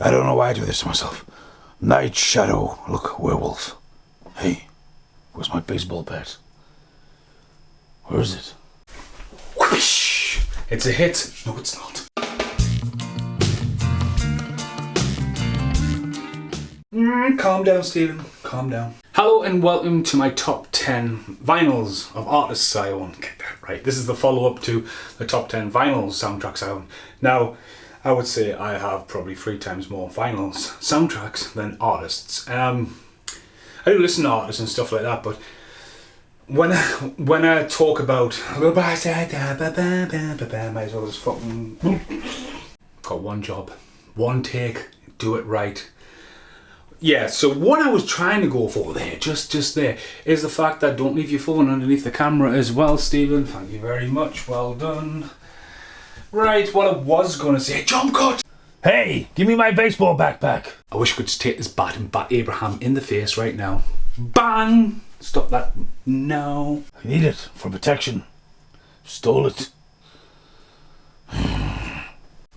I don't know why I do this to myself. Night Shadow. Look, werewolf. Hey, where's my baseball bat? Where is it? Whoosh! It's a hit. No, it's not. Calm down, Stephen. Calm down. Hello and welcome to my top 10 vinyls of artists I own. Get that right. This is the follow-up to the top 10 vinyls soundtracks I own. Now, I would say I have probably 3 times more vinyls soundtracks than artists. I do listen to artists and stuff like that, but when I talk about might as well just fucking got one job, one take, do it right. Yeah, so what I was trying to go for there, just there, is the fact that don't leave your phone underneath the camera as well, Stephen. Thank you very much, well done. Right, what I was going to say, jump cut! Hey, give me my baseball backpack. I wish I could just take this bat and bat Abraham in the face right now. Bang! Stop that. No. I need it for protection. Stole it.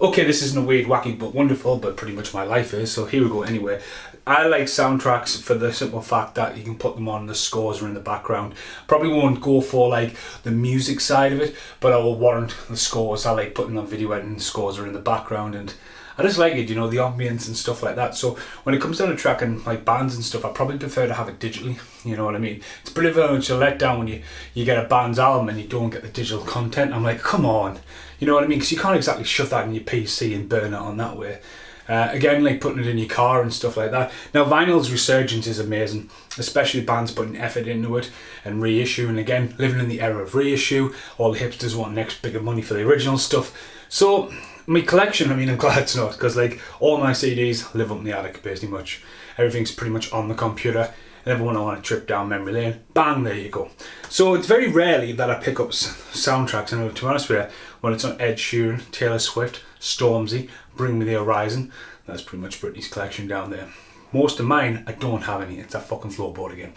Okay, this isn't a weird, wacky, but wonderful, but pretty much my life is, so here we go anyway. I like soundtracks for the simple fact that you can put them on, the scores are in the background. Probably won't go for like the music side of it, but I will warrant the scores. I like putting on video editing, scores are in the background, and I just like it, you know, the ambience and stuff like that. So when it comes down to tracking like bands and stuff, I probably prefer to have it digitally, you know what I mean? It's pretty much a letdown when you get a band's album and you don't get the digital content. I'm like, come on, you know what I mean? Because you can't exactly shove that in your PC and burn it on that way. Again, like putting it in your car and stuff like that. Now, vinyl's resurgence is amazing, especially bands putting effort into it and reissue. And again, living in the era of reissue, all the hipsters want next bigger money for the original stuff. So my collection, I mean, I'm glad it's not, because like all my CDs live up in the attic pretty much. Everything's pretty much on the computer. And everyone I want to trip down memory lane, bang, there you go. So it's very rarely that I pick up soundtracks, and to be honest with you, when it's on Ed Sheeran, Taylor Swift, Stormzy, Bring Me the Horizon, that's pretty much Britney's collection down there. Most of mine, I don't have any. It's that fucking floorboard again.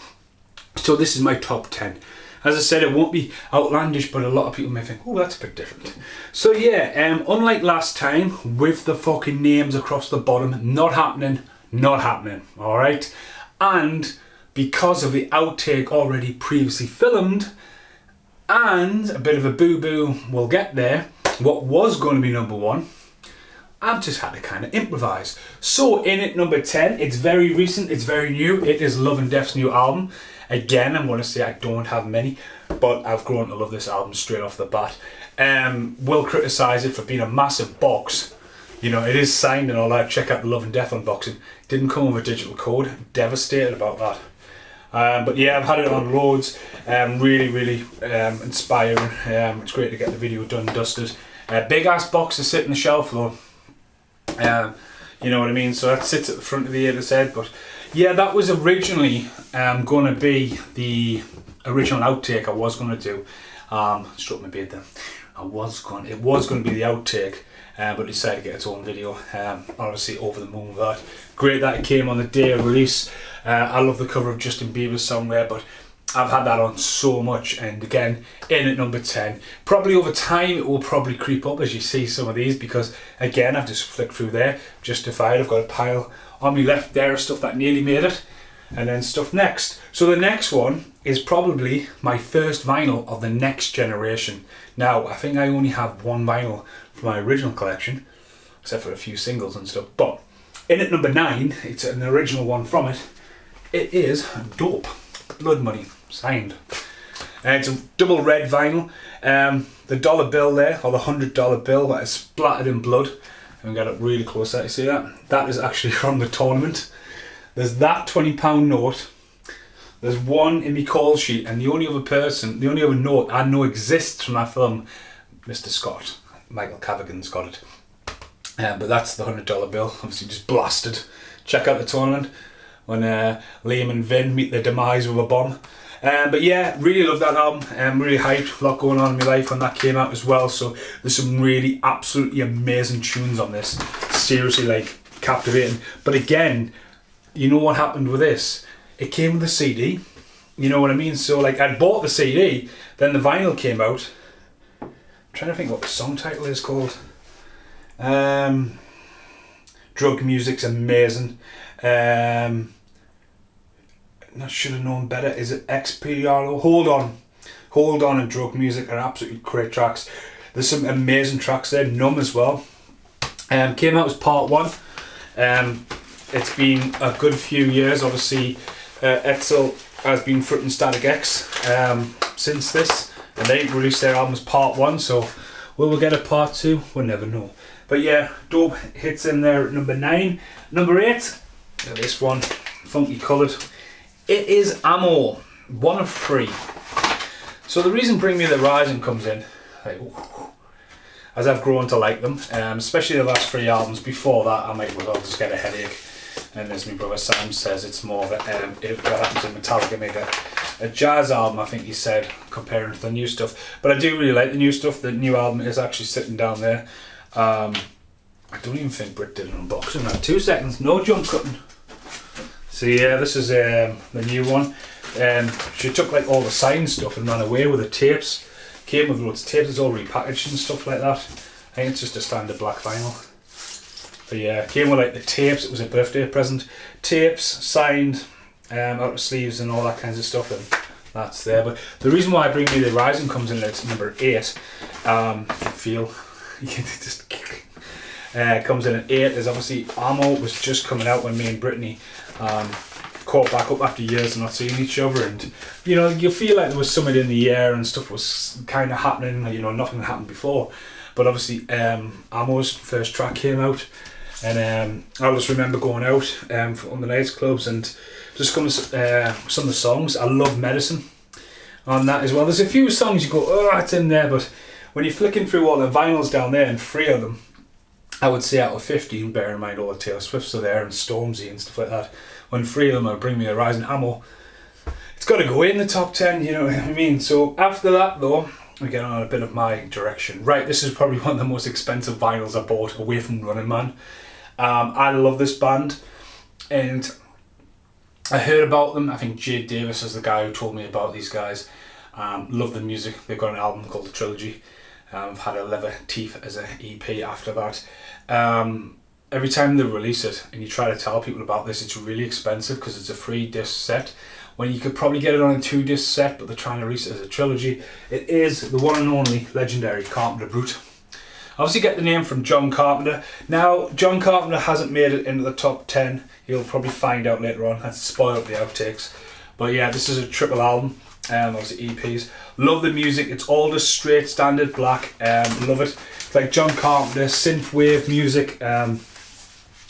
So this is my top 10. As I said, it won't be outlandish, but a lot of people may think, oh, that's a bit different. So yeah, unlike last time, with the fucking names across the bottom, not happening, alright? And because of the outtake already previously filmed, and a bit of a boo-boo, we'll get there, what was going to be number 1, I've just had to kind of improvise. So in at number 10, it's very recent, it's very new, it is Love and Death's new album. Again, I'm going to say I don't have many, but I've grown to love this album straight off the bat. Will criticise it for being a massive box. You know, it is signed and all that. Check out the Love and Death unboxing. Didn't come with a digital code. Devastated about that. But yeah, I've had it on loads. Really inspiring. It's great to get the video done and dusted. Big ass box to sit in the shelf though. You know what I mean? So that sits at the front of the other side. But yeah, that was originally going to be the original outtake I was going to do. Struck my beard then. It was going to be the outtake. But decided to get its own video. Obviously over the moon with that. Great that it came on the day of release. I love the cover of Justin Bieber's Somewhere, but I've had that on so much, and again, in at number 10. Probably over time it will probably creep up as you see some of these, because again, I've just flicked through there, justified. I've got a pile on my left there of stuff that nearly made it, and then stuff next. So the next one is probably my first vinyl of the next generation. Now, I think I only have one vinyl from my original collection, except for a few singles and stuff, but in at number 9, it's an original one from it. It is Dope, Blood Money, signed. It's a double red vinyl. The dollar bill there, or the $100 bill that is splattered in blood, and we got it really close there, you see that? That is actually from the tournament. There's that £20 note. There's one in my call sheet, and the only other note I know exists from that film, Mr. Scott, Michael Cavigan's got it. But that's the $100 bill, obviously just blasted. Check out the tournament when Liam and Vin meet their demise with a bomb. But yeah, really love that album. Really hyped, a lot going on in my life when that came out as well. So there's some really absolutely amazing tunes on this. Seriously, like, captivating. But again, you know what happened with this? It came with a CD. You know what I mean? So like, I'd bought the CD, then the vinyl came out. I'm trying to think what the song title is called. Drug music's amazing. I should have known better. Is it XPRO? Hold on and Drug Music are absolutely great tracks. There's some amazing tracks there. Numb as well. Came out as part 1. It's been a good few years. Obviously, Etzel has been fronting Static X since this, and they released their album as part 1. So will we get a part 2? We'll never know. But yeah, dope hits in there at number 9. Number 8. This one, funky coloured. It is Ammo, 1 of 3. So the reason Bring Me the Horizon comes in, like, as I've grown to like them, especially the last 3 albums. Before that, I might well just get a headache. And as my brother Sam says, it's more of a, what happens in Metallica made a jazz album, I think he said, comparing to the new stuff. But I do really like the new stuff. The new album is actually sitting down there. I don't even think Britt did an unboxing. Now, 2 seconds, no jump cutting. So yeah, this is the new one. She took like all the signed stuff and ran away with the tapes. Came with loads of tapes, it's all repackaged and stuff like that. I think it's just a standard black vinyl. But yeah, came with like the tapes. It was a birthday present. Tapes, signed, out of sleeves and all that kinds of stuff, and that's there. But the reason why Bring Me the Horizon comes in at number 8, comes in at 8 is obviously Ammo was just coming out when me and Brittany caught back up after years of not seeing each other, and you know, you feel like there was something in the air and stuff was kind of happening, you know, nothing happened before. But obviously Ammo's first track came out, and I just remember going out on the night clubs and just coming some of the songs. I love Medicine on that as well. There's a few songs you go, oh, it's in there, but when you're flicking through all the vinyls down there, and 3 of them, I would say out of 15, bear in mind all the Taylor Swifts are there and Stormzy and stuff like that, when 3 of them are Bring Me the Horizon, Ammo, it's got to go in the top 10, you know what I mean? So after that though, we get on a bit of my direction. Right, this is probably one of the most expensive vinyls I bought away from Running Man. I love this band, and I heard about them. I think Jade Davis is the guy who told me about these guys. Love the music. They've got an album called The Trilogy. I've had a Leather Teeth as an EP after that. Every time they release it and you try to tell people about this, it's really expensive because it's a 3-disc set, when you could probably get it on a 2-disc set, but they're trying to release it as a trilogy. It is the one and only legendary Carpenter Brute. Obviously get the name from John Carpenter. Now, John Carpenter hasn't made it into the top 10. You'll probably find out later on. That's spoiled the outtakes. But yeah, this is a triple album. Obviously EPs. Love the music. It's all just straight standard black. Love it. It's like John Carpenter synthwave music.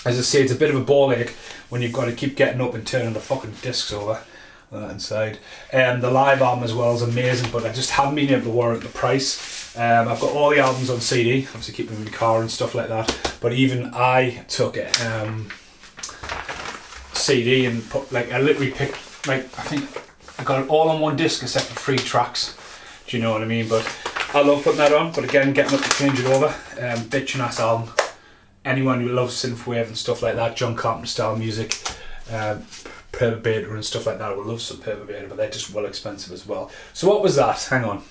As I say, it's a bit of a ball ache when you've got to keep getting up and turning the fucking discs over on that inside. The live album as well is amazing, but I just haven't been able to warrant the price. I've got all the albums on CD, obviously keep them in the car and stuff like that. But even I took it CD and put, like, I literally picked, like, I think I got it all on one disc except for 3 tracks. Do you know what I mean? But I love putting that on. But again, getting up to change it over, bitchin' ass album. Anyone who loves synthwave and stuff like that, John Carpenter style music, Perva Beta and stuff like that, I would love some Perva Beta, but they're just well expensive as well. So what was that? Hang on.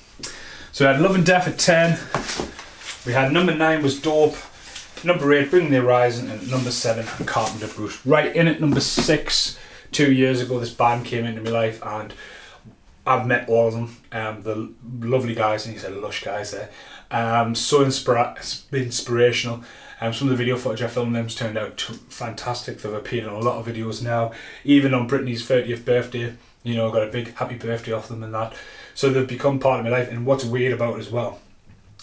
So we had Love and Death at 10. We had number 9 was Dope. Number 8, Bring the Horizon, and number 7, Carpenter Brute. Right in at number 6, 2 years ago, this band came into my life, and I've met all of them. The lovely guys, and he said lush guys there. So inspirational. Some of the video footage I filmed them's turned out fantastic. They've appeared in a lot of videos now. Even on Brittany's 30th birthday, you know, I got a big happy birthday off them and that. So they've become part of my life. And what's weird about it as well,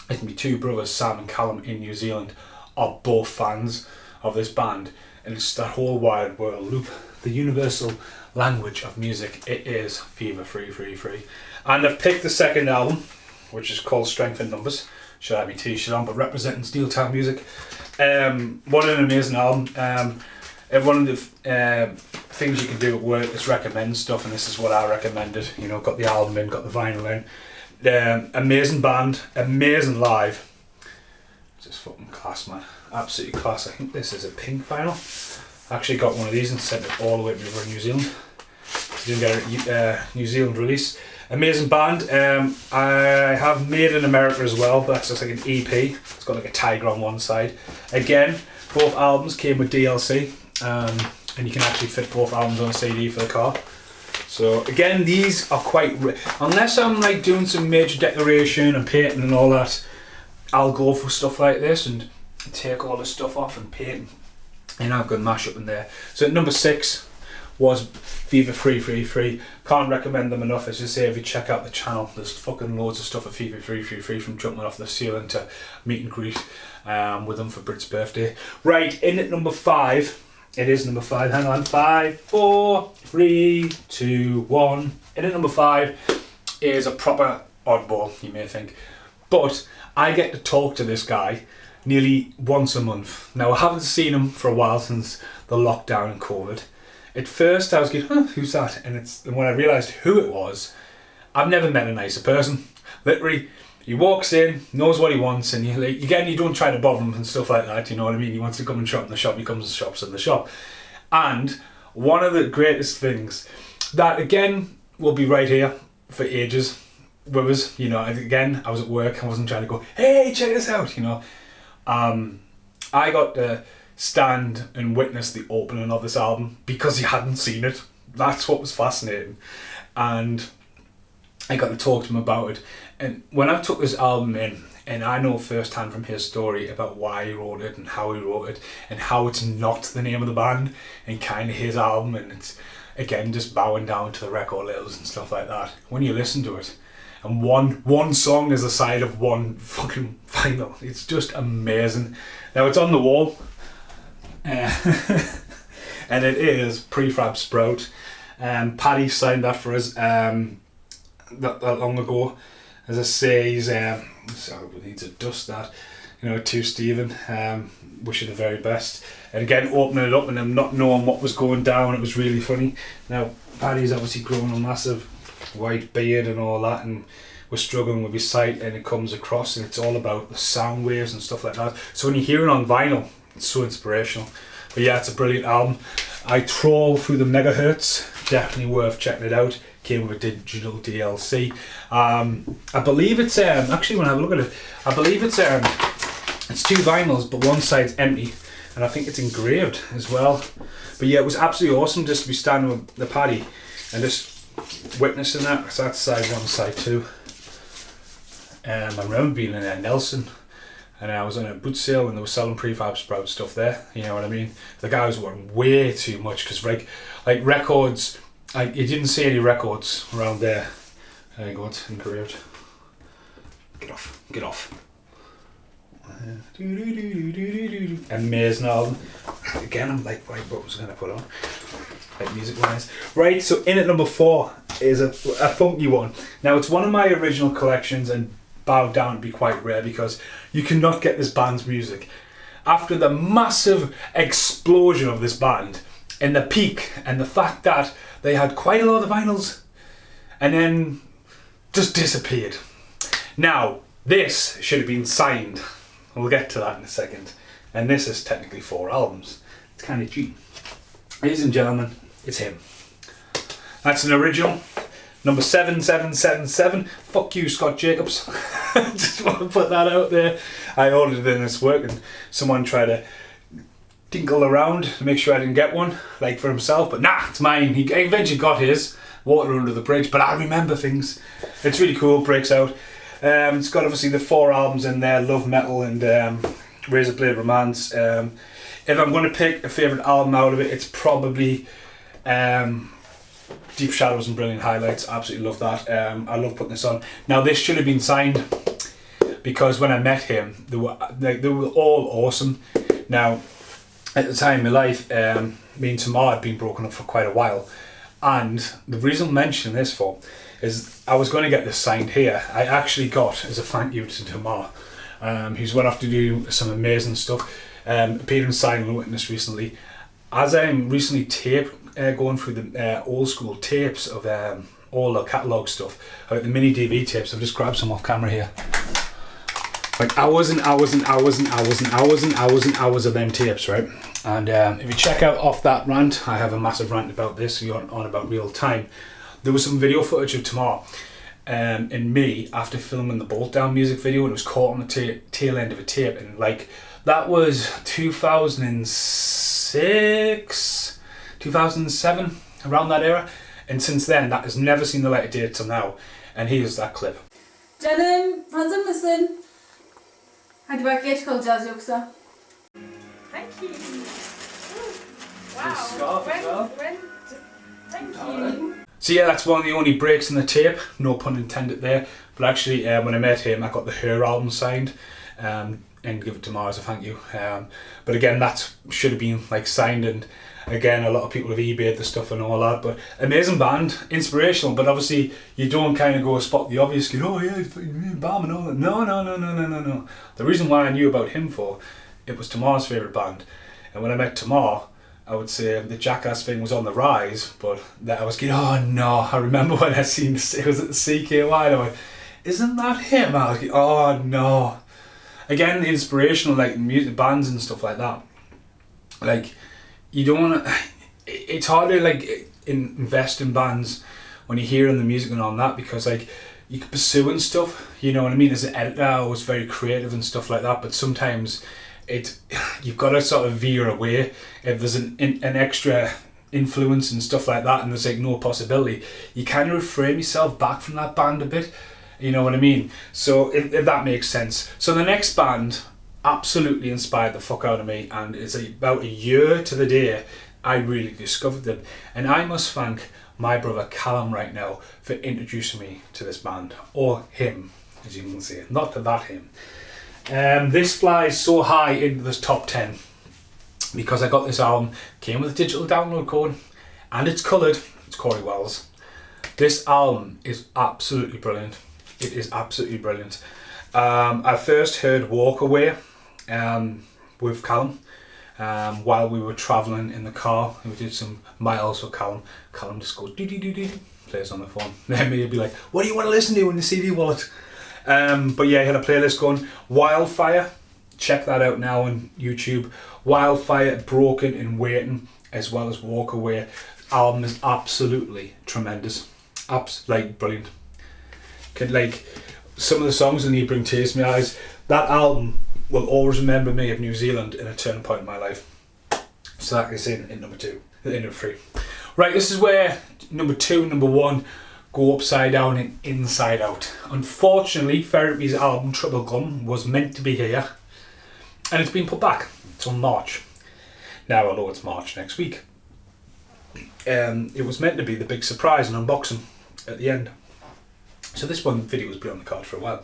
is my 2 brothers, Sam and Callum in New Zealand, are both fans of this band. And it's that whole wide world loop, the universal language of music. It is fever free. And I've picked the second album, which is called Strength in Numbers. Should have my t-shirt on, but representing Steel Town music. What an amazing album. One of the things you can do at work is recommend stuff, and this is what I recommended. You know, got the album in, got the vinyl in. Amazing band, amazing live. Just fucking class, man. Absolutely class. I think this is a pink vinyl. I actually got one of these and sent it all the way to New Zealand. Didn't get a New Zealand release. Amazing band. I have Made in America as well, but that's just like an EP. It's got like a tiger on one side. Again, Both albums came with DLC, and you can actually fit both albums on a CD for the car. So again, these are quite unless I'm like doing some major decoration and painting and all that, I'll go for stuff like this and take all this stuff off and paint, and I've got mashup in there. So at number 6 was Viva 333. Can't recommend them enough. As I say, if you check out the channel, there's fucking loads of stuff at Viva 333, from jumping off the ceiling to meet and greet with them for Brit's birthday. Right, in at number 5. It is number 5. Hang on. 5, 4, 3, 2, 1. In at number 5 is a proper oddball, you may think. But I get to talk to this guy nearly once a month. Now, I haven't seen him for a while since the lockdown and COVID. At first, I was going, who's that? And when I realised who it was, I've never met a nicer person. Literally, he walks in, knows what he wants, and you don't try to bother him and stuff like that, you know what I mean? He wants to come and shop in the shop, he comes and shops in the shop. And one of the greatest things that, again, will be right here for ages with us, you know, again, I was at work, I wasn't trying to go, hey, check this out, you know. I got to stand and witness the opening of this album because he hadn't seen it. That's what was fascinating. And I got to talk to him about it. And when I took this album in, and I know firsthand from his story about why he wrote it and how he wrote it and how it's not the name of the band and kind of his album, and it's, again, just bowing down to the record labels and stuff like that. When you listen to it, and one song is the side of one fucking vinyl, it's just amazing. Now, it's on the wall, and it is Prefab Sprout. Paddy signed that for us that long ago. As I say, he's so we need to dust that, you know, to Stephen. Wish you the very best. And again, opening it up and him not knowing what was going down, it was really funny. Now, Paddy's obviously grown a massive white beard and all that, and we're struggling with his sight, and it comes across, and it's all about the sound waves and stuff like that. So when you hear it on vinyl, it's so inspirational. But yeah, it's a brilliant album. I troll through the megahertz, definitely worth checking it out. Came with a digital DLC. I believe it's actually, when I have a look at it, I believe it's 2 vinyls, but one side's empty, and I think it's engraved as well. But yeah, it was absolutely awesome just to be standing with the Paddy and just witnessing that. So that's side 1, side 2. I remember being in Nelson, and I was on a boot sale when they were selling Prefab Sprout stuff there. You know what I mean? The guy was wanting way too much, because like records. You didn't see any records around there. There you go, it's engraved. Get off. Amazing album. Again, I'm like, right, what was I going to put on? Like, music wise. Right, so in at number 4 is a funky one. Now, it's one of my original collections, and bowed down to be quite rare because you cannot get this band's music. After the massive explosion of this band, and the peak, and the fact that they had quite a lot of vinyls and then just disappeared. Now, this should have been signed. We'll get to that in a second. And this is technically 4 albums. It's kind of cheap. Ladies and gentlemen, it's him. That's an original. Number 7777. Fuck you, Scott Jacobs. Just want to put that out there. I ordered it in this work, and someone tried to tinkle around to make sure I didn't get one, like for himself, but nah, it's mine. He eventually got his, water under the bridge, but I remember things. It's really cool, breaks out. It's got obviously the 4 albums in there, Love Metal and Razor Blade Romance. If I'm going to pick a favourite album out of it, it's probably Deep Shadows and Brilliant Highlights. Absolutely love that. I love putting this on. Now, this should have been signed, because when I met him, they were all awesome. Now, at the time in my life, me and Tamar had been broken up for quite a while, and the reason I'm mentioning this for is I was going to get this signed here. I actually got, as a thank you to Tamar, who's went off to do some amazing stuff, appeared in Silent Witness recently. As I'm recently going through the old school tapes of all the catalogue stuff, like the mini DV tapes, I've just grabbed some off camera here. Like hours and hours and hours and hours and hours and hours and hours of them tapes, right? And if you check out off that rant, I have a massive rant about this, on about real time. There was some video footage of Tamar, and me after filming the Bolt Down music video, and it was caught on the tail end of a tape, and like that was 2006, 2007, around that era, and since then that has never seen the light of day till now, and here's that clip. Canım hazır mısın? Hadi bak geç kalacağız yoksa. Thank you. Nice scarf Wow. as well. Thank you. So yeah, that's one of the only breaks in the tape, no pun intended there, but actually when I met him I got the Her album signed and give it to Mars as a thank you. But again, that should have been like signed, and again a lot of people have eBayed the stuff and all that, but amazing band, inspirational, but obviously you don't kind of go spot the obvious, oh yeah, it's fucking Bam and all that. No. The reason why I knew about him it was Tamar's favourite band, and when I met Tamar, I would say the Jackass thing was on the rise, but that I was getting, oh no, I remember when I seen it was at the CKY and I went, isn't that him? I was like, oh no. Again, the inspirational like music bands and stuff like that. Like you don't want to, it's hard to like invest in bands when you're hearing the music and all that, because like you can pursue and stuff, you know what I mean? As an editor I was very creative and stuff like that, but sometimes you've got to sort of veer away if there's an extra influence and stuff like that, and there's like no possibility, you kind of refrain yourself back from that band a bit, you know what I mean? So if that makes sense. So the next band absolutely inspired the fuck out of me, and it's about a year to the day I really discovered them, and I must thank my brother Callum right now for introducing me to this band, or him as you can see, not that him. This flies so high into this top 10 because I got this album, came with a digital download code, and it's coloured. It's Corey Wells. This album is absolutely brilliant. It is absolutely brilliant. I first heard Walk Away with Callum while we were travelling in the car. We did some miles with Callum. Callum just goes do plays on the phone. Then me would be like, what do you want to listen to in the CD wallet? But yeah, I had a playlist going. Wildfire, check that out now on YouTube. Wildfire, Broken and Waiting, as well as Walk Away. Album is absolutely tremendous, like brilliant. Like some of the songs in here bring tears to my eyes. That album will always remember me of New Zealand in a turning point in my life. So that is in number 2, in number 3. Right, this is where number 2 and number 1 go upside down and inside out. Unfortunately, Therapy's album Triple Gum was meant to be here, and it's been put back till March. Now, although it's March next week, it was meant to be the big surprise and unboxing at the end. So this one video has been on the card for a while.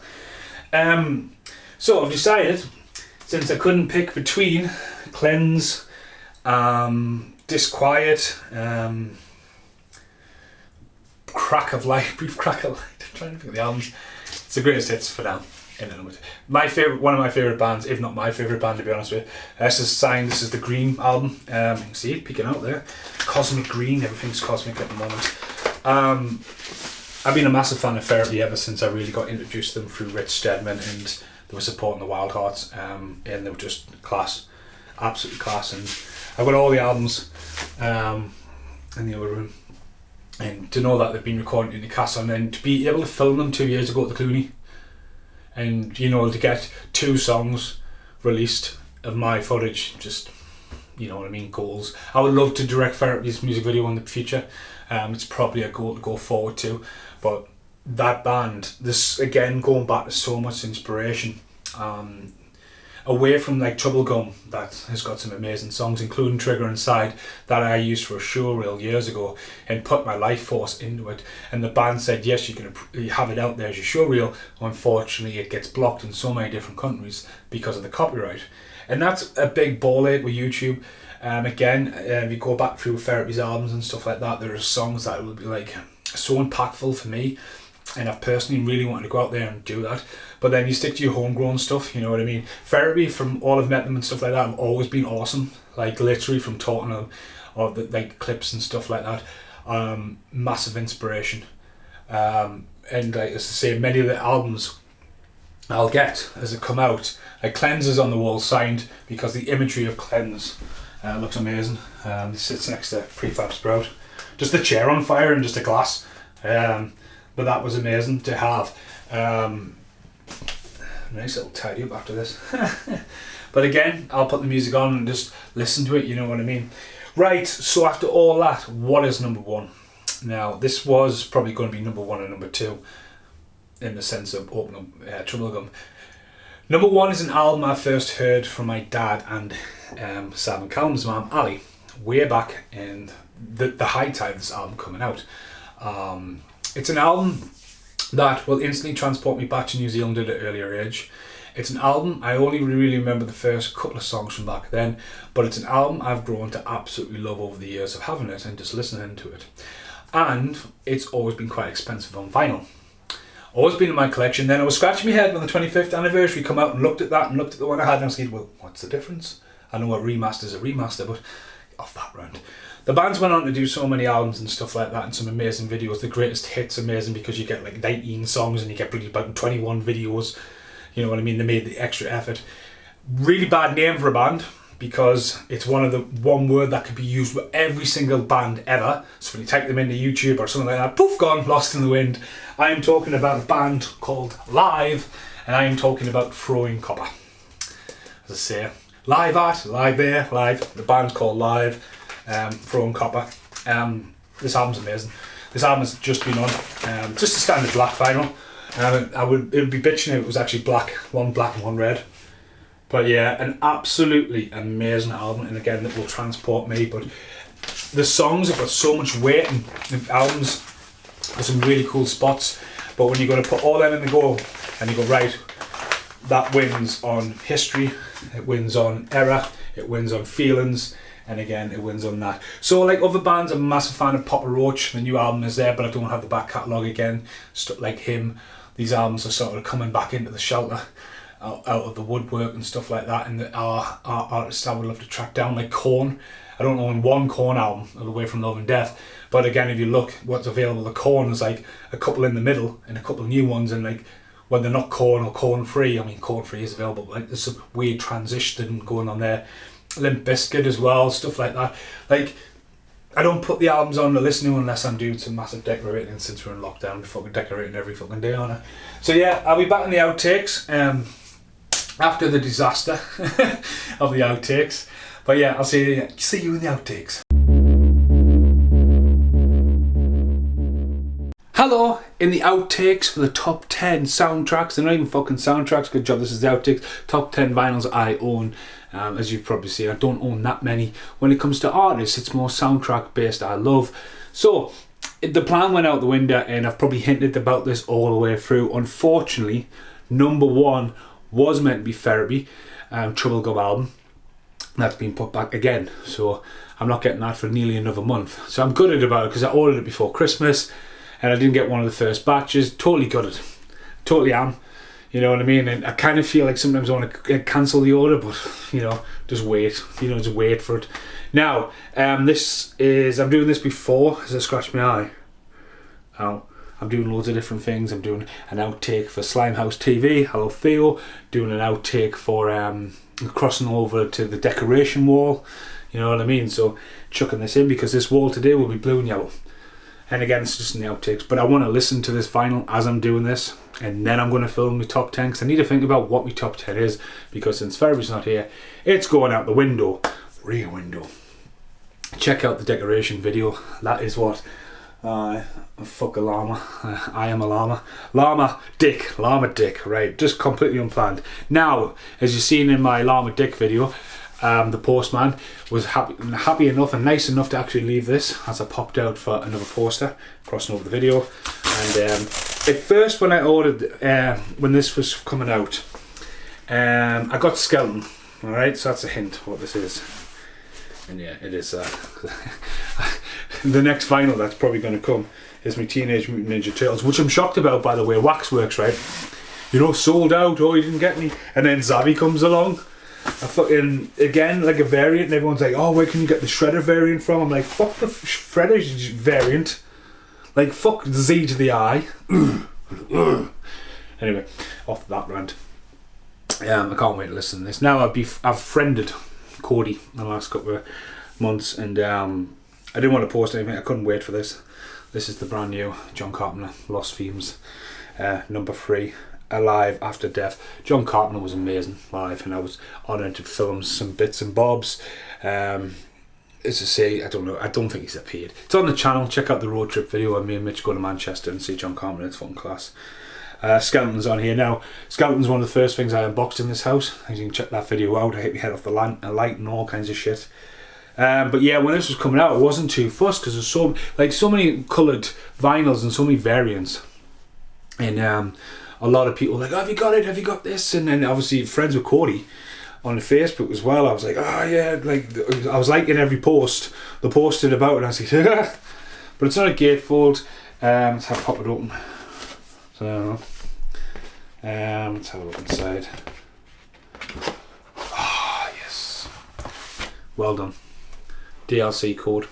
So I've decided, since I couldn't pick between Cleanse, Disquiet, Crack of Light, Brief Crack of Light, I'm trying to think of the albums. It's the greatest hits for now. My favourite, one of my favourite bands, if not my favourite band to be honest with you. This is signed, this is the Green album. You can see it peeking out there. Cosmic Green, everything's cosmic at the moment. I've been a massive fan of Therapy ever since I really got introduced to them through Rich Stedman, and they were supporting the Wild Hearts, and they were just class, absolutely class. And I've got all the albums in the other room. And to know that they've been recording in Newcastle, and then to be able to film them 2 years ago at the Clooney, and you know, to get 2 songs released of my footage, just, you know what I mean, goals. I would love to direct Therapy's music video in the future. It's probably a goal to go forward to, but that band, this again going back to so much inspiration, away from like Trouble Gum, that has got some amazing songs, including Trigger Inside, that I used for a showreel years ago and put my life force into it, and the band said yes, you can have it out there as your showreel. Unfortunately it gets blocked in so many different countries because of the copyright, and that's a big ball ache with YouTube. Again, if you go back through Therapy's albums and stuff like that, there are songs that will be like so impactful for me, and I've personally really wanted to go out there and do that. But then you stick to your homegrown stuff, you know what I mean? Therapy, from all I've met them and stuff like that, have always been awesome. Like literally from talking to them, or the like clips and stuff like that. Massive inspiration. And like as I say, many of the albums I'll get as they come out. Like Cleanse is on the wall signed because the imagery of Cleanse looks amazing. It sits next to Prefab Sprout. Just the chair on fire and just a glass. but that was amazing to have. Nice little tidy up after this. But again, I'll put the music on and just listen to it, you know what I mean? Right, so after all that, what is number one? Now, this was probably going to be number one and number two in the sense of opening up Troublegum. Number one is an album I first heard from my dad and Sam and Callum's mum, Ali, way back in the high tide of this album coming out. It's an album that will instantly transport me back to New Zealand at an earlier age. It's an album, I only really remember the first couple of songs from back then, but it's an album I've grown to absolutely love over the years of having it and just listening to it. And it's always been quite expensive on vinyl. Always been in my collection. Then I was scratching my head when the 25th anniversary come out and looked at that and looked at the one I had and I was like, well, what's the difference? I know a remaster is a remaster, but off that round. The band's went on to do so many albums and stuff like that and some amazing videos. The greatest hits amazing because you get like 19 songs and you get about 21 videos. You know what I mean? They made the extra effort. Really bad name for a band because it's one word that could be used with every single band ever. So when you type them into YouTube or something like that, poof, gone, lost in the wind. I am talking about a band called Live, and I am talking about Throwing Copper. As I say, live art, live there, live. The band's called Live, Throwing Copper. This album's amazing. This album has just been on, just a standard black vinyl. It would be bitching if it was actually black, one black and one red. But yeah, an absolutely amazing album, and again, that will transport me. But the songs have got so much weight, and the albums have some really cool spots. But when you're going to put all them in the go, and you go, right, that wins on history, it wins on era, it wins on feelings, and again, it wins on that. So like other bands, I'm a massive fan of Papa Roach. The new album is there, but I don't have the back catalogue again. Stuff like him, these albums are sort of coming back into the shelter. Out of the woodwork and stuff like that, and our artists I would love to track down, like Korn. I don't own one Korn album, Away From Love and Death, but again, if you look what's available to Korn, there's like a couple in the middle and a couple of new ones, and like when they're not Korn or Korn free, I mean Korn free is available, but like there's some weird transition going on there. Limp Bizkit as well, stuff like that. Like I don't put the albums on to listen to unless I'm doing some massive decorating, since we're in lockdown, we're fucking decorating every fucking day on it. So yeah, I'll be back in the outtakes. After the disaster of the outtakes. But yeah, I'll see you in the outtakes. Hello, in the outtakes for the top 10 soundtracks. They're not even fucking soundtracks, good job, this is the outtakes. Top 10 vinyls I own. As you've probably seen, I don't own that many. When it comes to artists, it's more soundtrack based I love. So, the plan went out the window, and I've probably hinted about this all the way through. Unfortunately, number one was meant to be Therapy, Troublegum album. That's been put back again, so I'm not getting that for nearly another month. So I'm gutted about it because I ordered it before Christmas and I didn't get one of the first batches. Totally gutted, totally am. You know what I mean? And I kind of feel like sometimes I want to cancel the order, but you know, just wait. You know, just wait for it. Now, I'm doing this before as I scratch my eye. Ow. I'm doing loads of different things. I'm doing an outtake for Slimehouse TV. Hello Theo. Doing an outtake for crossing over to the decoration wall. You know what I mean? So chucking this in because this wall today will be blue and yellow. And again, it's just in the outtakes. But I want to listen to this vinyl as I'm doing this. And then I'm going to film my top 10. Because I need to think about what my top 10 is. Because since Ferry's not here, it's going out the window. Rear window. Check out the decoration video. That is what... fuck a llama. I am a llama. Llama dick, right, just completely unplanned. Now, as you've seen in my llama dick video, the postman was happy enough and nice enough to actually leave this as I popped out for another poster, crossing over the video. And at first when I ordered, when this was coming out, I got Skeleton, alright, so that's a hint what this is. And yeah, it is the next vinyl that's probably going to come is my Teenage Mutant Ninja Turtles, which I'm shocked about, by the way. Waxworks, right? You know, sold out, oh, you didn't get me. And then Zavi comes along, a fucking, again, like a variant, and everyone's like, oh, where can you get the Shredder variant from? I'm like, fuck the Shredder variant. Like, fuck the Z to the I. Anyway, off that rant. I can't wait to listen to this. Now I've friended Cody in the last couple of months, and I didn't want to post anything. I couldn't wait for this. This is the brand new John Carpenter, Lost Themes, number 3, Alive After Death. John Carpenter was amazing live, and I was honoured to film some bits and bobs. As I say, I don't think he's appeared. It's on the channel. Check out the road trip video where me and Mitch go to Manchester and see John Carpenter. It's fucking class. Skeleton's on here now. Skeleton's one of the first things I unboxed in this house. As you can check that video out. I hit my head off the light and all kinds of shit. But yeah, when this was coming out, I wasn't too fussed because there's so many coloured vinyls and so many variants. And a lot of people were like, oh, have you got it? Have you got this? And then obviously friends with Cody on the Facebook as well. I was like, oh yeah, like I was liking every post they posted about it. And I was like, but it's not a gatefold. Let's have pop it open. So let's have a look inside. Ah, yes. Well done. DLC code.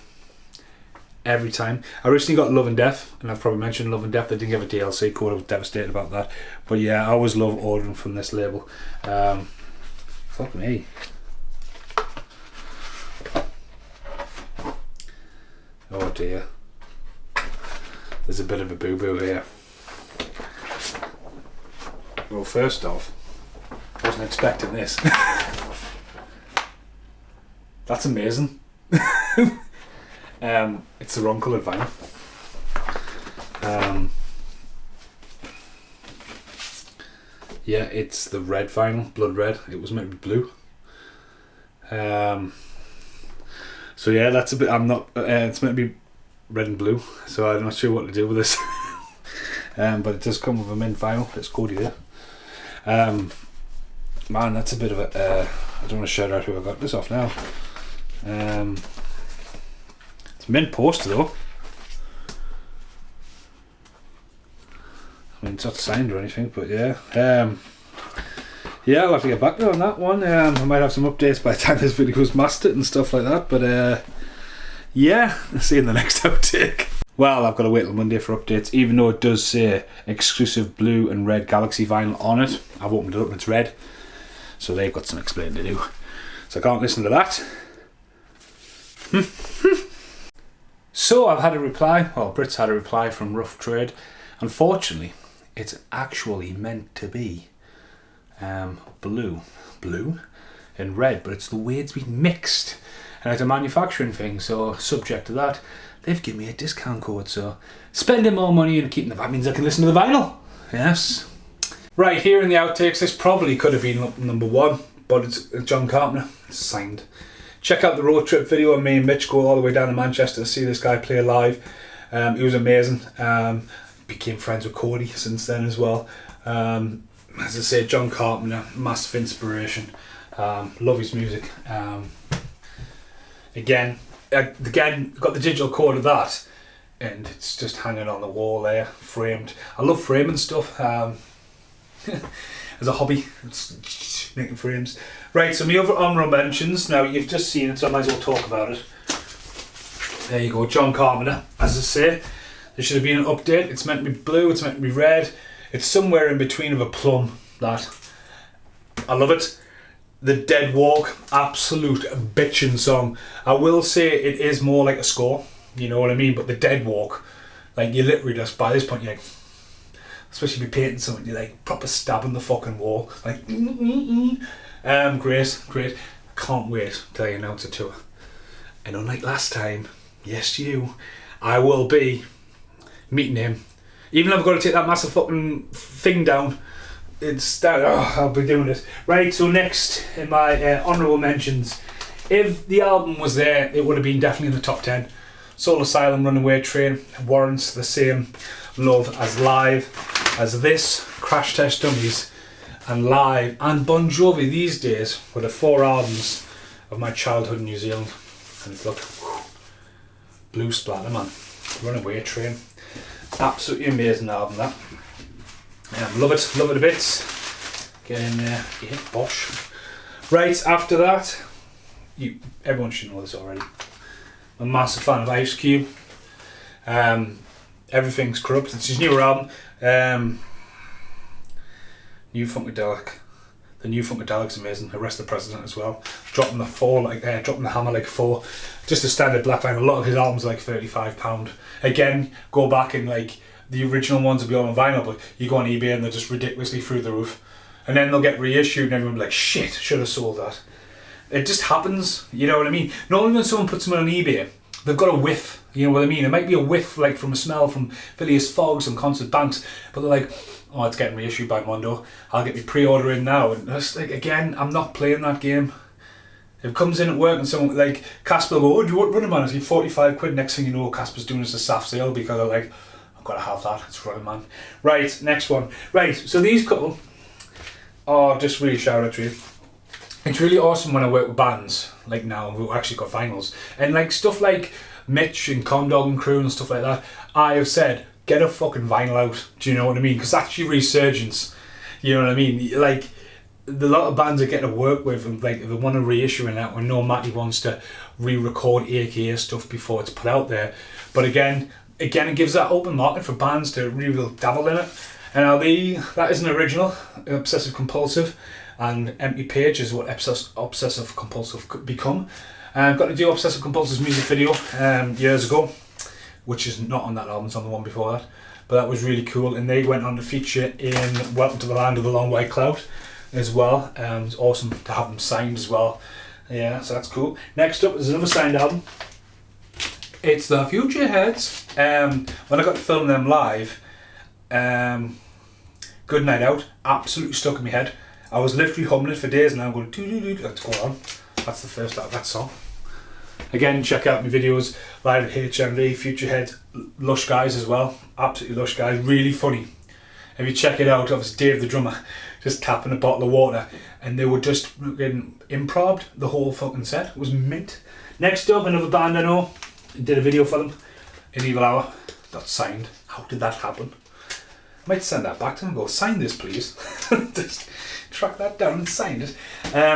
Every time. I recently got Love and Death, and I've probably mentioned Love and Death. They didn't give a DLC code. I was devastated about that. But yeah, I always love ordering from this label. Fuck me. Oh dear. There's a bit of a boo-boo here. Well, first off, I wasn't expecting this. That's amazing. It's the wrong coloured vinyl. Yeah, it's the red vinyl, blood red. It was meant to be blue. So yeah, that's a bit. It's meant to be red and blue. So I'm not sure what to do with this. But it does come with a mint vinyl. It's Cody there. Man, that's a bit of a. I don't want to shout out who I got this off now. It's mint poster though. I mean, it's not signed or anything, but yeah. Yeah, I'll have to get back there on that one. I might have some updates by the time this video is mastered and stuff like that, but yeah, I'll see you in the next outtake. Well, I've got to wait till Monday for updates, even though it does say exclusive blue and red Galaxy vinyl on it. I've opened it up and it's red, so they've got some explaining to do. So I can't listen to that. So I've had a reply, well, Brit's had a reply from Rough Trade. Unfortunately, it's actually meant to be blue and red, but it's the way it's been mixed. And it's a manufacturing thing, so subject to that, they've given me a discount code, so spending more money and keeping that means I can listen to the vinyl. Yes. Right, here in the outtakes, this probably could have been number 1, but it's John Carpenter. It's signed. Check out the road trip video and me and Mitch go all the way down to Manchester to see this guy play live. He was amazing. Became friends with Cody since then as well. As I say, John Carpenter, massive inspiration. Love his music. Again, got the digital code of that, and it's just hanging on the wall there, framed. I love framing stuff. As a hobby, it's making frames. Right, so my other honourable mentions. Now you've just seen it, so I might as well talk about it. There you go, John Carpenter. As I say, there should have been an update. It's meant to be blue. It's meant to be red. It's somewhere in between of a plum. That I love it. The Dead Walk, absolute bitchin' song. I will say it is more like a score. You know what I mean? But the Dead Walk, like you literally just by this point you're like. Especially if you're painting something, you're like proper stabbing the fucking wall. Like, great. Can't wait till I announce a tour. And unlike last time, yes you, I will be meeting him. Even if I've got to take that massive fucking thing down, I'll be doing it. Right, so next in my honourable mentions, if the album was there, it would have been definitely in the top 10. Soul Asylum, Runaway Train warrants the same love as live as this, Crash Test Dummies, and live, and Bon Jovi these days were the 4 albums of my childhood in New Zealand. And look, blue splatter man, Runaway Train, absolutely amazing album that. Love it a bit. Get in there, yeah, bosh. Right, after that, everyone should know this already. I'm a massive fan of Ice Cube. Everything's Corrupt. It's his newer album. New Funkadelic. The new Funkadelic's amazing. Arrest the President as well. Dropping the hammer like 4. Just a standard black vinyl. A lot of his albums are like £35. Again, go back and like the original ones will be on vinyl, but you go on eBay and they're just ridiculously through the roof. And then they'll get reissued and everyone will be like, shit, should have sold that. It just happens, you know what I mean? Normally when someone puts something on eBay, they've got a whiff, you know what I mean? It might be a whiff like from a smell from Phileas Fogg's and Concert Banks, but they're like, oh, it's getting reissued by Mondo. I'll get my pre-order in now. And that's like, again, I'm not playing that game. If it comes in at work and someone like Casper will go, oh, do you want Running Man? It's like 45 quid. Next thing you know, Casper's doing us a SAF sale because they're like, I've got to have that. It's Running Man. Right, next one. Right, so these couple are just really shout out to you. It's really awesome when I work with bands, like now, who actually got vinyls. And like stuff like Mitch and Condog and Crew and stuff like that, I have said, get a fucking vinyl out. Do you know what I mean? Because that's your resurgence. You know what I mean? Like, a lot of bands are getting to work with, and like, they want to reissue and that, when no Matty wants to re-record AKA stuff before it's put out there. But again, it gives that open market for bands to really dabble in it. And that is an original, Obsessive Compulsive. And Empty Page is what Obsessive Compulsive could become. I've got to do Obsessive Compulsive's music video years ago, which is not on that album, it's on the one before that. But that was really cool, and they went on to feature in Welcome to the Land of the Long White Cloud as well. It's awesome to have them signed as well. Yeah, so that's cool. Next up is another signed album. It's the Future Heads. When I got to film them live, Good Night Out absolutely stuck in my head. I was literally humming it for days and I'm going doo-doo-doo. Let's go on. That's the first out of that song. Again, check out my videos live at HMV, Future Head, lush guys as well. Absolutely lush guys, really funny. If you check it out, obviously Dave the drummer just tapping a bottle of water, and they were just getting improv the whole fucking set. It was mint. Next up, another band I know, did a video for them in Evil Hour. That's signed. How did that happen? I might send that back to them and go, sign this please. Just track that down and sign it.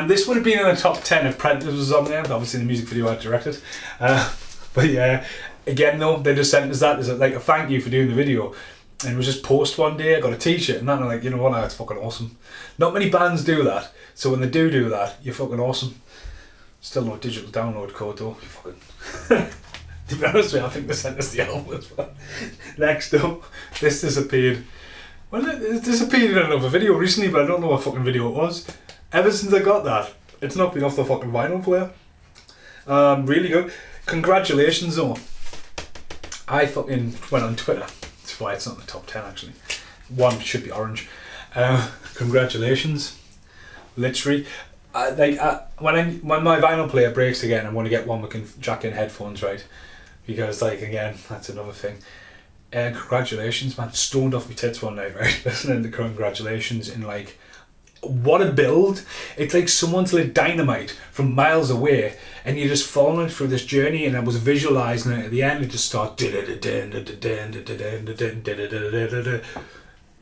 This would have been in the top 10 if Predators was on there, obviously the music video I directed. But yeah, again though, they just sent us that as like a thank you for doing the video. And it was just post one day, I got a t-shirt and that, and I'm like, you know what, that's fucking awesome. Not many bands do that, so when they do that, you're fucking awesome. Still no digital download code though, you fucking... To be honest with you, I think they sent us the album as well. Next up, this disappeared. Well, it disappeared in another video recently, but I don't know what fucking video it was. Ever since I got that, it's not been off the fucking vinyl player. Really good. Congratulations though. I fucking went on Twitter. That's why it's not in the top 10 actually. One should be orange. Congratulations. Literally. When my vinyl player breaks again, I'm going to get one we can jack in headphones, right? Because like, again, that's another thing. Congratulations, man. Stoned off my tits one night, right? Listening to congratulations in like, what a build. It's like someone's lit dynamite from miles away and you're just following through this journey, and I was visualising it at the end. It just starts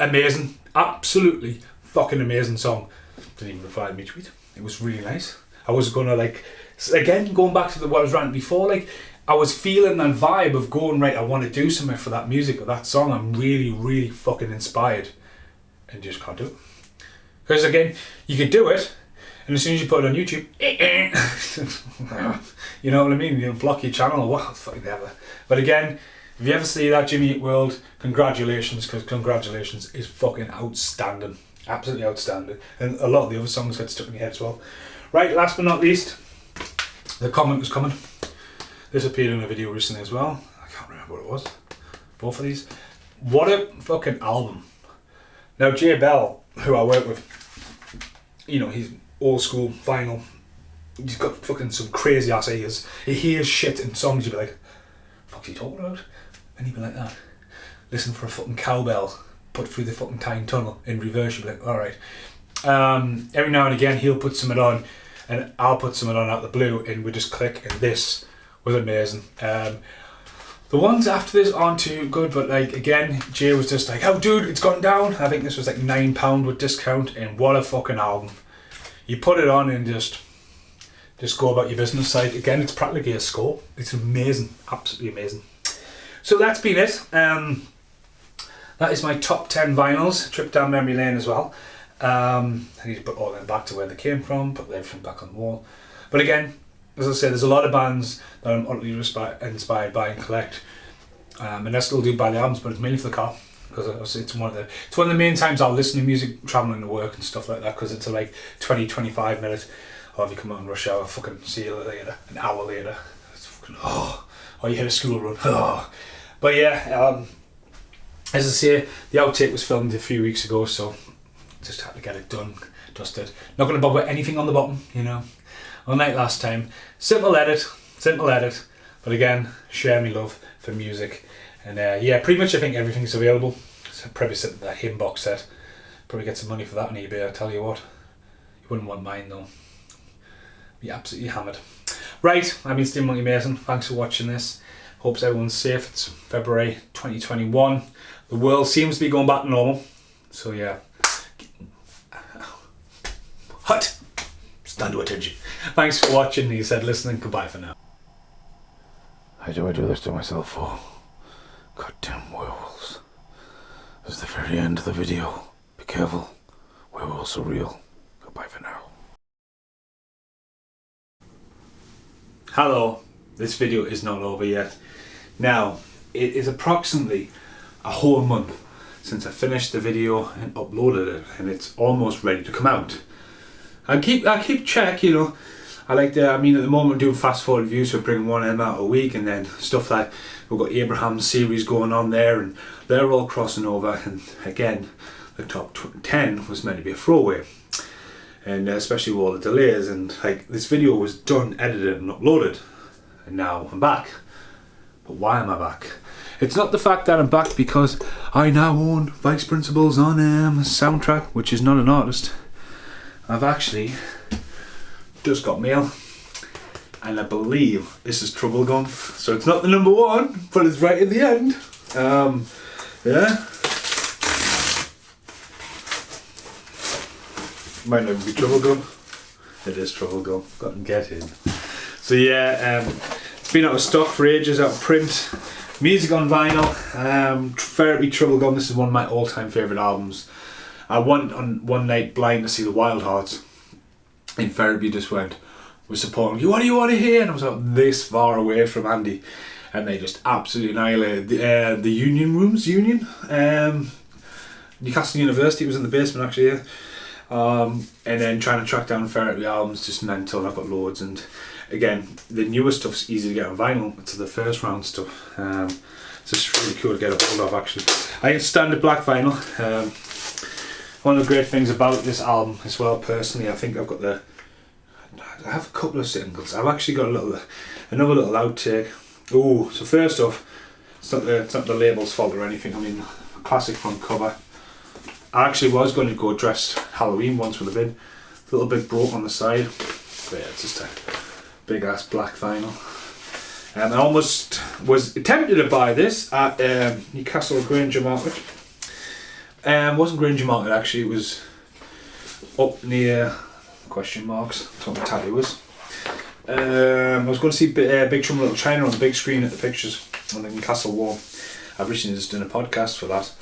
amazing. Absolutely fucking amazing song. Didn't even reply to me tweet. It was really nice. I was gonna like, again, going back to what I was ranting before, like, I was feeling that vibe of going, right, I want to do something for that music or that song. I'm really, really fucking inspired. And you just can't do it. Because again, you could do it, and as soon as you put it on YouTube, you know what I mean? You block your channel or what, fucking ever. But again, if you ever see that Jimmy Eat World, congratulations, because congratulations is fucking outstanding. Absolutely outstanding. And a lot of the other songs get stuck in your head as well. Right, last but not least, The Comment Was Coming. This appeared in a video recently as well. I can't remember what it was. Both of these. What a fucking album. Now Jay Bell, who I work with, you know, he's old school vinyl. He's got fucking some crazy ass ears. He hears shit in songs, you'd be like, fuck's he talking about? And he'd be like that. Listen for a fucking cowbell put through the fucking Tyne Tunnel in reverse, you'd be like, alright. Every now and again he'll put something on and I'll put something on out of the blue and we just click, and this was amazing. The ones after this aren't too good, but like, again, Jay was just like, oh dude, it's gone down. I think this was like £9 with discount, and what a fucking album. You put it on and just go about your business. Like, again, it's practically a score. It's amazing, absolutely amazing. So that's been it. That is my top 10 vinyls, trip down memory lane as well. I need to put all them back to where they came from, put everything back on the wall. But again, as I say, there's a lot of bands that I'm utterly inspired by and collect. And I still do buy the albums, but it's mainly for the car. Because it's one of the main times I'll listen to music travelling to work and stuff like that, because it's a like 20-25 minutes. Or if you come out in rush hour, fucking see you later, an hour later. It's fucking, or you hit a school run. But yeah, as I say, the outtake was filmed a few weeks ago, so just had to get it done, dusted. Not going to bother anything on the bottom, you know. Unlike last time. Simple edit, but again, share me love for music. And yeah, pretty much I think everything's available. So probably sit in that hymn box set. Probably get some money for that on eBay, I tell you what. You wouldn't want mine though. Be absolutely hammered. Right, I've been Steve Monkey Mason. Thanks for watching this. Hopes everyone's safe. It's February 2021. The world seems to be going back to normal. So yeah. Hot! Stand to attention. Thanks for watching. He said listening. Goodbye for now. Why do I do this to myself for? Goddamn werewolves. This is the very end of the video. Be careful. Werewolves are real. Goodbye for now. Hello. This video is not over yet. Now, it is approximately a whole month since I finished the video and uploaded it, and it's almost ready to come out. I keep check, you know. at the moment we're doing fast forward views, so we're bringing one out a week, and then stuff like we've got Abraham's series going on there, and they're all crossing over. And again, the top 10 was meant to be a throwaway, and especially with all the delays. And like, this video was done, edited, and uploaded, and now I'm back. But why am I back? It's not the fact that I'm back because I now own Vice Principals on Soundtrack, which is not an artist. I've actually just got mail, and I believe this is Trouble Gum. So it's not the number one, but it's right at the end. Yeah. Might not even be Trouble Gum. It is Trouble Gum. Got and get in. So yeah, it's been out of stock for ages, out of print. Music on vinyl. Therapy, Trouble Gum. This is one of my all-time favourite albums. I went on one night blind to see the Wild Hearts, and Therapy just was supporting you. What do you want to hear? And I was like this far away from Andy, and they just absolutely annihilated the Union Rooms. Newcastle University was in the basement actually. Yeah. And then trying to track down Therapy albums, just mental. I've got loads, and again, the newer stuff's easy to get on vinyl. To the first round stuff, it's just really cool to get a hold of. Actually, I get standard black vinyl. One of the great things about this album as well, personally, I think I have a couple of singles. I've actually got another little outtake. Oh, so first off, it's not the label's fault or anything. I mean, a classic front cover. I actually was going to go dressed Halloween once with a bin. A little bit broke on the side. But yeah, it's just a big ass black vinyl. I almost was tempted to buy this at Newcastle Granger Market. Wasn't Granger Market actually, it was up near question marks, that's what the tattoo was. I was going to see Big Trouble in Little China on the big screen at the pictures on the Newcastle wall. I've recently just done a podcast for that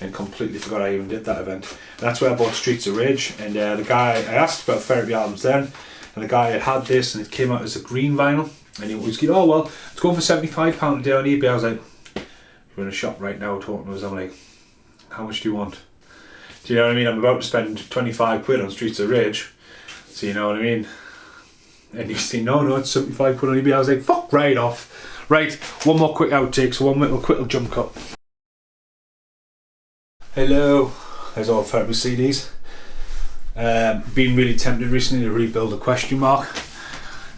and completely forgot I even did that event. And that's where I bought Streets of Rage, and the guy, I asked about Therapy albums then, and the guy had this and it came out as a green vinyl, and he was like, oh well, it's going for £75 a day on eBay. I was like, we're in a shop right now talking to us. I'm like, how much do you want? Do you know what I mean? I'm about to spend 25 quid on Streets of Rage, so you know what I mean? And you see, no, it's 75 quid on eBay. I was like, fuck right off. Right, one more quick outtake, so one little quick jump cut. Hello, there's all Therapy CDs. Been really tempted recently to rebuild a question mark.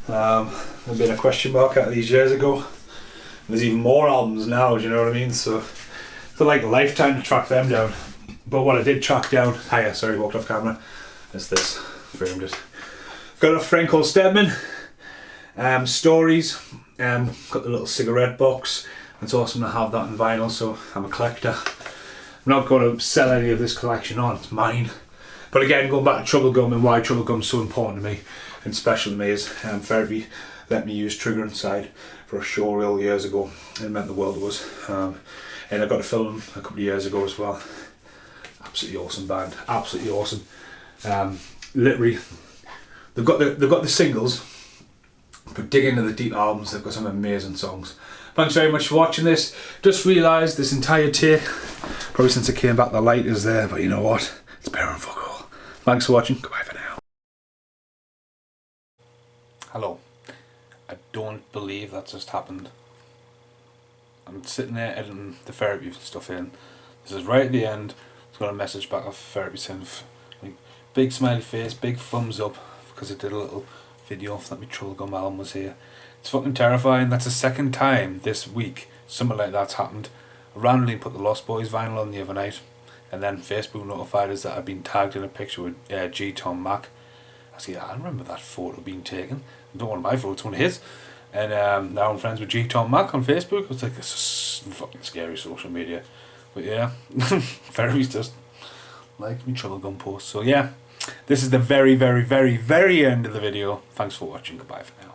There's been a question mark out of these years ago. And there's even more albums now, do you know what I mean? So it's like a lifetime to track them down. But what I did track down, walked off camera, is this, framed it. Got a friend called Stedman, Stories, got the little cigarette box. It's awesome to have that in vinyl, so I'm a collector. I'm not going to sell any of this collection on, it's mine. But again, going back to Trouble Gum and why Trouble Gum's so important to me and special to me is Therapy let me use Trigger Inside for a show real years ago. It meant the world to us. And I got to film them a couple of years ago as well. Absolutely awesome band, absolutely awesome. Literally, they've got the singles, but dig into the deep albums. They've got some amazing songs. Thanks very much for watching this. Just realised this entire take, probably since I came back, the light is there, but you know what? It's better than fuck all. Thanks for watching. Goodbye for now. Hello. I don't believe that just happened. I'm sitting there editing the therapy stuff in. This is right at the end. It's got a message back off therapy saying, like, big smiley face, big thumbs up, because I did a little video that my Trollgum album was here. It's fucking terrifying. That's the second time this week something like that's happened. I randomly put the Lost Boys vinyl on the other night, and then Facebook notified us that I'd been tagged in a picture with G. Tom Mac. I said, I remember that photo being taken. I don't want my photo, it's one of his. And now I'm friends with G. Tom Mac on Facebook. It's like, this is fucking scary social media. But yeah, Ferry's just like me Trollgum posts. So yeah, this is the very, very, very, very end of the video. Thanks for watching. Goodbye for now.